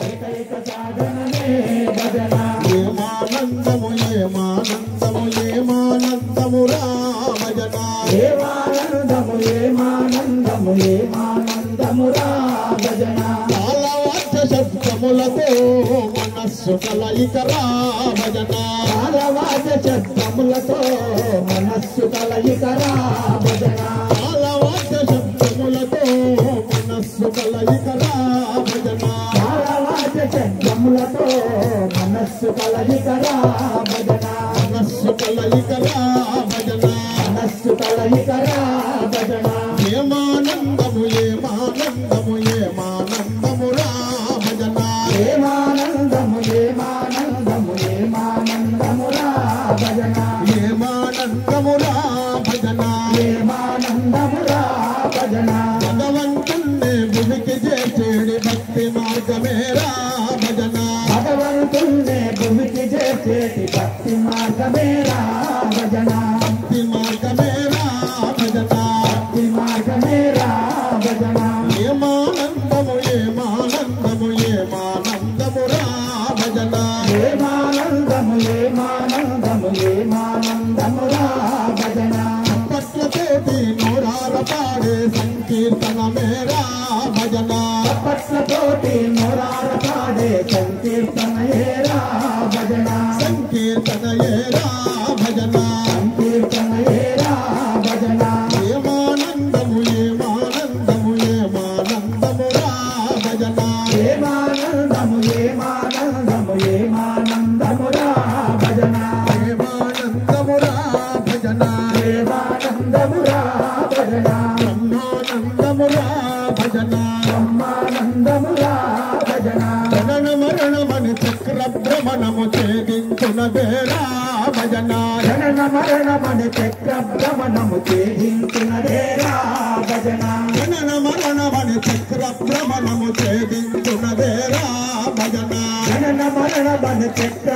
ఏకైక సాధనమే భజన ఏమానందము ఏమానందము ఏమానందమురా భజన ఏమానందము ఏమానందము ఏమానందమురా భజన తాళవాద్య శబ్దములతో మనస్సు కలయికరా భజన తాళవాద్య శబ్దములతో మనస్సు కలయికరా భజన తాళవాద్య శబ్దములతో మనస్సు కలయికరా భజన తాళవాద్య శబ్దములతో మనస్సు కలయికరా భజన మనస్సు కలయికరా భజన మనస్సు కలయికరా భజన ఏమానందము ఏమానందము ఏమానందమురా భజన ఏమానందము ఏమానందము ఏమానందమురా భజన ఏమానందమురా భజన ఏమానందమురా భజన భగవంతుణ్ణి భూమికి చేసేడి భక్తి మార్గమేరా భజన భగవంతుణ్ణి భూమికి చేసేటి భక్తి మార్గమేరా భజన భక్తి మార్గమేరా భజన భక్తి మార్గమేరా భజన ఏమానందము ఏమానందము ఏమానందమురా భజన ఏమానందము ఏమానందము ఏమానందమురా భజన పట్లతోటి నోరాల పాడే సంకీర్తనమేరా భజన పట్లతోటి మొరాల పాడే సంకీర్తనయేరా భజన సంకీర్తనయేరా భజన సంకీర్తనయేరా భజన ఏమానందము ఏమానందము ఏమానందమురా భజన ఏమానందము ఏమానందము ఏమానందమురా భజన ఏమానందమురా భజన ఏమానందమురా భజన బ్రహ్మానందమురా భజన బ్రహ్మానందమురా భజన జనన మరణమని చక్ర భ్రమణము ఛేదించున వేరా భజన జనన మరణమని చక్ర భ్రమణము ఛేదించినదేరా భజన జనన మరణమని చక్ర భ్రమణము ఛేదించున వేరా భజన జనన మరణమని చక్ర